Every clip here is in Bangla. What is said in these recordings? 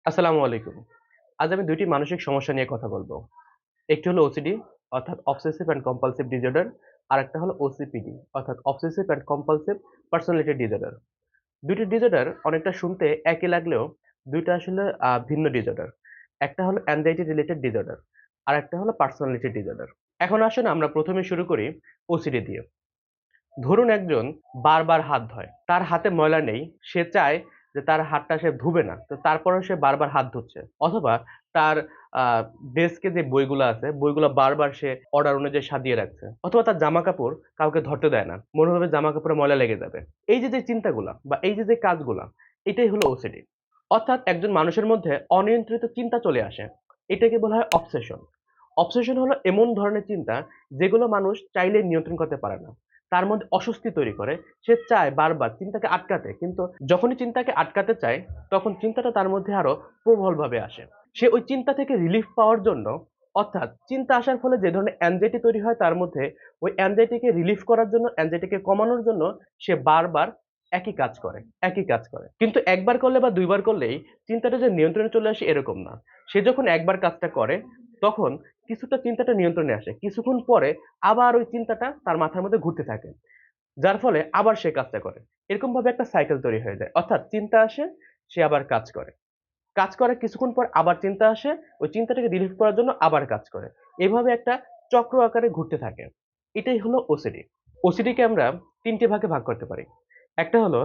আসসালামু আলাইকুম। আজ আমি ২ টি মানসিক সমস্যা নিয়ে কথা বলব। একটি হলো ওসিডি অর্থাৎ অবসেসিভ অ্যান্ড কম্পালসিভ ডিসঅর্ডার, আরেকটা হলো ওসিপিডি অর্থাৎ obsessive and compulsive personality disorder. ২ T disorder অনেকটা শুনতে একই লাগলেও ২ টা আসলে ভিন্ন ডিসঅর্ডার। একটা হলো অ্যাংজাইটি রিলেটেড ডিসঅর্ডার, আরেকটা হলো পার্সোনালিটি ডিসঅর্ডার। এখন আসুন আমরা ১ম এ শুরু করি ওসিডি দিয়ে। ধরুন একজন বারবার হাত ধোয়। তার হাতে ময়লা নেই। সে চায় যে তার হাতটা সে ধুবে না। তো তারপরেও সে বারবার হাত ধুচ্ছে। অথবা তার আ ডেস্কে যে বইগুলা আছে, বইগুলা বারবার সে অর্ডার অনুযায়ী সাজিয়ে রাখছে। অথবা তার জামাকাপড় কাউকে ধরতে দেয় না। মনে হবে জামাকাপড়ে ময়লা লেগে যাবে। এই যে চিন্তাগুলা বা এই যে কাজগুলা, এটাই হলো ওসিডি। অর্থাৎ একজন মানুষের মধ্যে অনিয়ন্ত্রিত চিন্তা চলে আসে। এটাকে বলা হয় অবসেশন। অবসেশন হলো এমন ধরনের চিন্তা যেগুলো মানুষ চাইলেই নিয়ন্ত্রণ করতে পারে না। তার মধ্যে অস্বস্তি তৈরি করে। সে চায় বারবার চিন্তাকে আটকাতে। কিন্তু যখনই চিন্তাকে আটকাতে চায়, তখন চিন্তাটা তার মধ্যে আরো প্রবলভাবে আসে। সে ওই চিন্তা থেকে রিলিফ পাওয়ার জন্য অর্থাৎ চিন্তা আসার ফলে যে ধরনের anxiety তৈরি হয় তার মধ্যে, ওই anxiety কে রিলিফ করার জন্য, anxiety কে কমানোর জন্য সে বারবার একই কাজ করে, একই কাজ করে। কিন্তু একবার করলে বা ২ বার করলেই চিন্তাটা যে নিয়ন্ত্রণে চলে আসে এরকম না। সে যখন একবার কাজটা করে, তখন কিছুটা চিন্তাটা নিয়ন্ত্রণে আসে। কিছুক্ষণ পরে আবার ওই চিন্তাটা তার মাথার মধ্যে ঘুরতে থাকে। যার ফলে আবার সে কাজটা করে। এরকমভাবে একটা সাইকেল তৈরি হয়ে যায়। অর্থাৎ চিন্তা আসে, সে আবার কাজ করে। কাজ করে কিছুক্ষণ পর আবার চিন্তা আসে, ওই চিন্তাটাকে রিলিফ করার জন্য আবার কাজ করে। এভাবে একটা চক্র আকারে ঘুরতে থাকে। এটাই হলো ওসিডি। ওসিডিকে আমরা ৩ টে ভাগে ভাগ করতে পারি। একটা হলো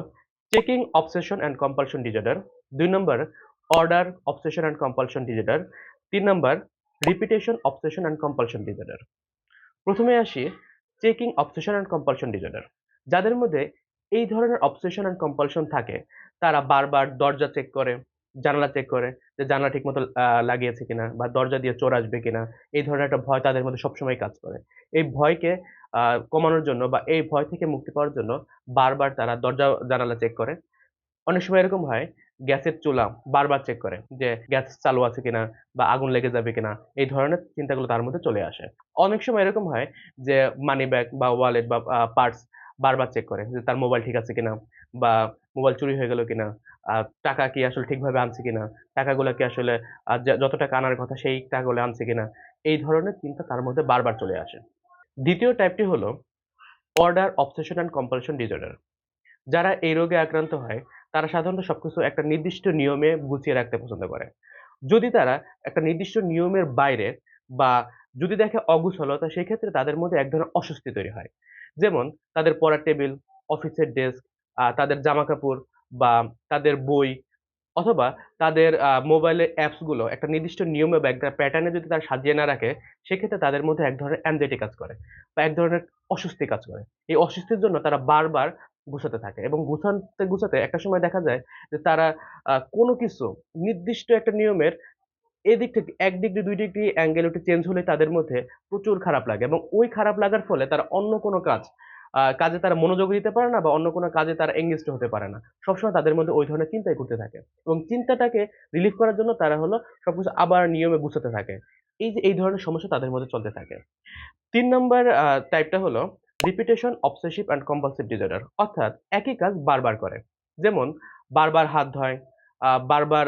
checking obsession and compulsion disorder, ২ number order obsession and compulsion disorder, ৩ number repetition obsession and compulsion disorder. ১ম এ আসি checking obsession and compulsion disorder. যাদের মধ্যে এই ধরনের অবসেশন অ্যান্ড কম্পালশন থাকে, তারা বারবার দরজা চেক করে, জানালা চেক করে যে জানালা ঠিকমতো লাগিয়েছে কিনা বা দরজা দিয়ে চোর আসবে কিনা। এই ধরনের একটা ভয় তাদের মধ্যে সবসময় কাজ করে। এই ভয়কে আ কমানোর জন্য বা এই ভয় থেকে মুক্তি পাওয়ার জন্য বারবার তারা দরজা জানালা চেক করে। অনেক সময় এরকম হয় গ্যাসের চুলা বারবার চেক করে যে গ্যাস চালু আছে কিনা বা আগুন লেগে যাবে কিনা। এই ধরনের চিন্তাগুলো তার মধ্যে চলে আসে। অনেক সময় এরকম হয় যে মানি ব্যাগ বা ওয়ালেট বা পার্স বারবার চেক করে যে তার মোবাইল ঠিক আছে কিনা বা মোবাইল চুরি হয়ে গেল কিনা, আ টাকা কি আসলে ঠিকভাবে আনছে কিনা, টাকাগুলা কি আসলে যত টাকা আনার কথা সেই টাকাগুলো আনছে কিনা। এই ধরনের চিন্তা তার মধ্যে বারবার চলে আসে। ২য় টাইপটি হলো order obsession and compulsion disorder. যারা এই রোগে আক্রান্ত হয়, তারা সাধারণত সবকিছু একটা নির্দিষ্ট নিয়মে গুছিয়ে রাখতে পছন্দ করে। যদি তারা একটা নির্দিষ্ট নিয়মের বাইরে বা যদি দেখে অগুছলতা, সেক্ষেত্রে তাদের মধ্যে এক ধরনের অস্বস্তি তৈরি হয়। যেমন তাদের পড়ার টেবিল, অফিসের ডেস্ক, তাদের জামাকাপড় বা তাদের বই অথবা তাদের মোবাইলের অ্যাপস গুলো একটা নির্দিষ্ট নিয়মে বা একটা প্যাটার্ন এ যদি তারা সাজিয়ে না রাখে, সেক্ষেত্রে তাদের মধ্যে এক ধরনের anxiety কাজ করে বা এক ধরনের অস্বস্তি কাজ করে। এই অস্বস্তির জন্য তারা বারবার গুছাতে থাকে এবং গুছাতে একটা সময় দেখা যায় যে তারা কোনো কিছু নির্দিষ্ট একটা নিয়মের এদিক থেকে ১ ডিগ্রি ২ ডিগ্রি অ্যাঙ্গেল একটু চেঞ্জ হলেই তাদের মধ্যে প্রচুর খারাপ লাগে এবং ওই খারাপ লাগার ফলে তারা অন্য কোনো কাজে তারা মনোযোগ দিতে পারে না বা অন্য কোনো কাজে তারা engaged হতে পারে না। সবসময় তাদের মধ্যে ওই ধরনের চিন্তাই ঘুরতে থাকে এবং চিন্তাটাকে রিলিফ করার জন্য তারা হলো সবকিছু আবার নিয়মে গুছাতে থাকে। এই যে এই ধরনের সমস্যা তাদের মধ্যে চলতে থাকে। ৩ নাম্বার টাইপটা হলো repetition obsessive and compulsive disorder অর্থাৎ একই কাজ বারবার করে। যেমন বারবার হাত ধোয়, বারবার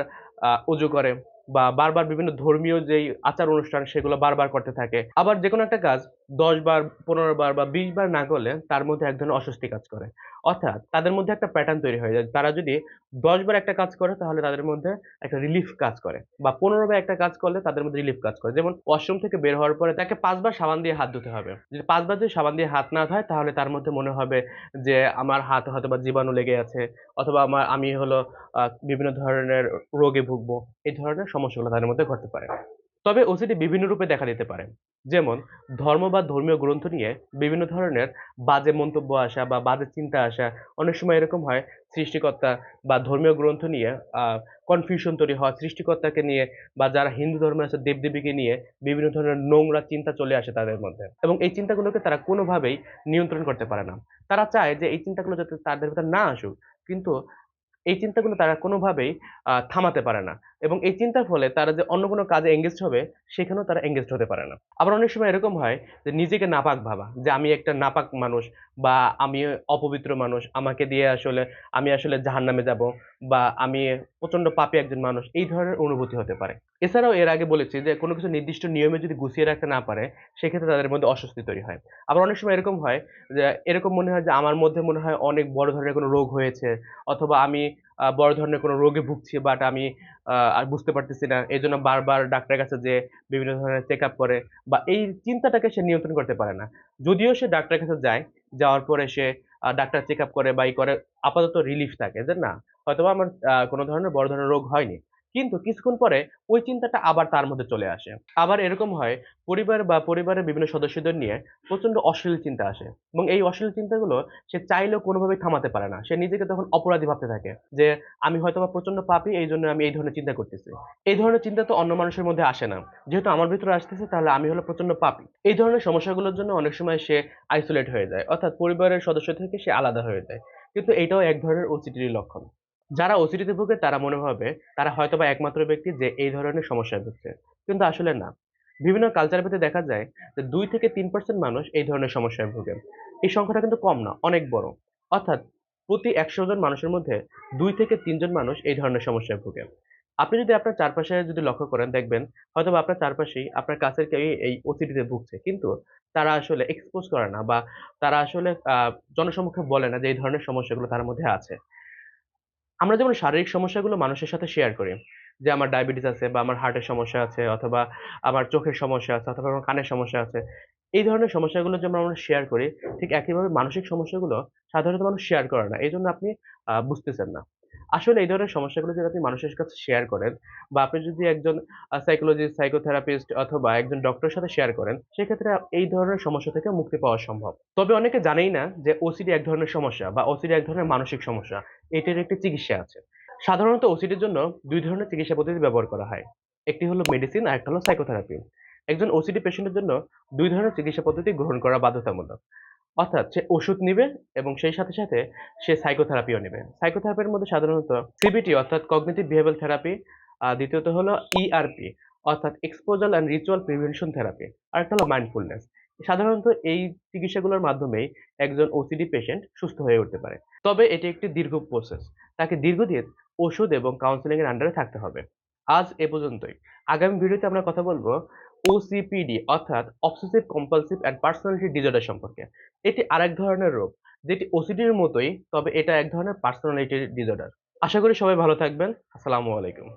অজু করে বা বারবার বিভিন্ন ধর্মীয় যেই আচার অনুষ্ঠান সেগুলো বারবার করতে থাকে। আবার যেকোনো একটা কাজ ১০ বার, ১৫ বার বা ২০ বার না করলে তার মধ্যে এক ধরনের অস্বস্তি কাজ করে। অর্থাৎ তাদের মধ্যে একটা প্যাটার্ন তৈরি হয়ে যায়। তারা যদি ১০ বার একটা কাজ করে তাহলে তাদের মধ্যে একটা রিলিফ কাজ করে বা ১৫ বার একটা কাজ করলে তাদের মধ্যে রিলিফ কাজ করে। যেমন ওয়াশরুম থেকে বের হওয়ার পরে তাকে ৫ বার সাবান দিয়ে হাত ধুতে হবে। যদি ৫ বার যদি সাবান দিয়ে হাত না ধোয় তাহলে তার মধ্যে মনে হবে যে আমার হাতে হয়তোবা জীবাণু লেগে আছে অথবা আমি হলো বিভিন্ন ধরনের রোগে ভুগবো। এই ধরনের সমস্যাগুলো তাদের মধ্যে ঘটতে পারে। তবে ওসিডি বিভিন্ন রূপে দেখা দিতে পারে। যেমন ধর্ম বা ধর্মীয় গ্রন্থ নিয়ে বিভিন্ন ধরনের বাজে মন্তব্য আসা বা বাজে চিন্তা আসা। অনেক সময় এরকম হয় সৃষ্টিকর্তা বা ধর্মীয় গ্রন্থ নিয়ে আ কনফিউশন তৈরি হওয়া, সৃষ্টিকর্তাকে নিয়ে বা যারা হিন্দু ধর্মে আছে দেব-দেবীকে নিয়ে বিভিন্ন ধরনের নোংরা চিন্তা চলে আসে তাদের মধ্যে। এবং এই চিন্তাগুলোকে তারা কোনোভাবেই নিয়ন্ত্রণ করতে পারে না। তারা চায় যে এই চিন্তাগুলো যাতে তাদের ভেতর না আসুক। কিন্তু এই চিন্তাগুলো তারা কোনোভাবেই থামাতে পারে না এবং এই চিন্তার ফলে তারা যে অন্য কোনো কাজে engaged হবে, সেখানেও তারা engaged হতে পারে না। আবার অনেক সময় এরকম হয় যে নিজেকে নাপাক ভাবা যে, "আমি একটা নাপাক মানুষ বা আমি অপবিত্র মানুষ, আমাকে দিয়ে আসলে আমি আসলে জাহান্নামে যাব, বা আমি প্রচন্ড পাপী একজন মানুষ, এই ধরনের অনুভূতি হতে পারে। এছাড়াও এর আগে বলেছি যে কোনো কিছু নির্দিষ্ট নিয়মে যদি গুছিয়ে রাখতে না পারে, সেক্ষেত্রে তাদের মধ্যে অস্বস্তি তৈরি হয়। আবার অনেক সময় এরকম হয় যে এরকম মনে হয় যে আমার মধ্যে মনে হয় অনেক বড় ধরনের কোনো রোগ হয়েছে, অথবা আমি বড় ধরনের কোনো রোগে ভুগছি, বাট আমি আর বুঝতে পারতেছি না। এজন্য বারবার ডাক্তারের কাছে যেয়ে বিভিন্ন ধরনের চেকআপ করে, বা এই চিন্তাটাকে সে নিয়ন্ত্রণ করতে পারে না। যদিও সে ডাক্তারের কাছে যায়, যাওয়ার পরে সে ডাক্তার চেকআপ করে বা করে, আপাতত রিলিফ থাকে যে না, হয়তোবা আমার কোনো ধরনের বড় ধরনের রোগ হয়নি। কিন্তু কিছুক্ষণ পরে ওই চিন্তাটা আবার তার মধ্যে চলে আসে। আবার এরকম হয় পরিবার বা পরিবারের বিভিন্ন সদস্যদের নিয়ে প্রচন্ড অশ্লীল চিন্তা আসে, এবং এই অশ্লীল চিন্তাগুলো সে চাইলেও কোনোভাবেই থামাতে পারে না। সে নিজেকে তখন অপরাধী ভাবতে থাকে যে আমি হয়তোবা প্রচন্ড পাপী, এইজন্য আমি এই ধরনের চিন্তা করতেছি। এই ধরনের চিন্তা তো অন্য মানুষের মধ্যে আসে না। যেহেতু আমার ভিতরে আসতেছে, তাহলে আমি হলো প্রচন্ড পাপী। এই ধরনের সমস্যাগুলোর জন্য অনেক সময় সে আইসোলেট হয়ে যায়। অর্থাৎ পরিবারের সদস্য থেকে সে আলাদা হয়ে যায়। কিন্তু এটাও এক ধরনের OCD-র লক্ষণ। যারা OCD-তে ভোগে তারা মনে হবে তারা হয়তোবা একমাত্র ব্যক্তি যে এই ধরনের সমস্যায় ভুগছে। কিন্তু আসলে না। বিভিন্ন কালচার ভেদে দেখা যায় যে ২ থেকে ৩% মানুষ এই ধরনের সমস্যায় ভোগে। এই সংখ্যাটা কিন্তু কম না, অনেক বড়। অর্থাৎ প্রতি ১০০ জন মানুষের মধ্যে ২ থেকে ৩ জন মানুষ এই ধরনের সমস্যায় ভোগে। আপনি যদি আপনার চারপাশে যদি লক্ষ্য করেন, দেখবেন হয়তোবা আপনার চারপাশেই আপনার কাছের কেউই এই OCD-তে ভুগছে। কিন্তু তারা আসলে এক্সপোজ করে না, বা তারা আসলে জনসম্মুখে বলে না যে এই ধরনের সমস্যাগুলো তার মধ্যে আছে। আমরা যেমন শারীরিক সমস্যাগুলো মানুষের সাথে শেয়ার করি। যে আমার ডায়াবেটিস আছে, বা আমার হার্টের সমস্যা আছে, অথবা আমার চোখের সমস্যা আছে, অথবা আমার কানের সমস্যা আছে। এই ধরনের সমস্যাগুলো যেমন আমরা শেয়ার করি, ঠিক একইভাবে মানসিক সমস্যাগুলো সাধারণত মানুষ শেয়ার করে না। এজন্য আপনি বুঝতেছেন না। আসলে এই ধরনের সমস্যাগুলো যদি আপনি মানুষের কাছে শেয়ার করেন, বা আপনি যদি একজন সাইকোলজিস্ট, সাইকোথেরাপিস্ট অথবা একজন ডক্টরের সাথে শেয়ার করেন, সেক্ষেত্রে এই ধরনের সমস্যা থেকে মুক্তি পাওয়া সম্ভব। তবে অনেকে জানেই না যে OCD এক ধরনের সমস্যা, বা OCD এক ধরনের মানসিক সমস্যা। এটির একটি চিকিৎসা আছে। সাধারণত OCD-র জন্য ২ ধরনের চিকিৎসা পদ্ধতি ব্যবহার করা হয়। একটি হলো মেডিসিন, আরেকটা হলো সাইকোথেরাপি। একজন OCD পেশেন্টের জন্য ২ ধরনের চিকিৎসা পদ্ধতি গ্রহণ করা বাধ্যতামূলক। অর্থাৎ সে ওষুধ নিবে, এবং সেই সাথে, সাথে সে সাইকোথেরাপিও নিবে। সাইকোথেরাপির মধ্যে সাধারণত CBT অর্থাৎ কগনিটিভ বিহেভিয়ারাল থেরাপি, দ্বিতীয়ত হলো ERP অর্থাৎ exposure and ritual prevention therapy. আরেকটা হলো মাইন্ডফুলনেস। সাধারণত এই চিকিৎসাগুলোর মাধ্যমেই একজন OCD পেশেন্ট সুস্থ হয়ে উঠতে পারে। তবে এটি একটি দীর্ঘ প্রসেস। তাকে দীর্ঘদিন ওষুধ এবং কাউন্সেলিং এর আন্ডারে থাকতে হবে। আজ এ পর্যন্তই। আগামী ভিডিওতে আমরা কথা বলব OCPD অর্থাৎ obsessive compulsive and personality disorder সম্পর্কে। এটি আরেক ধরনের রোগ, যেটি OCD-র মতোই, তবে এটা এক ধরনের পার্সোনালিটি ডিসঅর্ডার। আশা করি সবাই ভালো থাকবেন। আসসালামু আলাইকুম।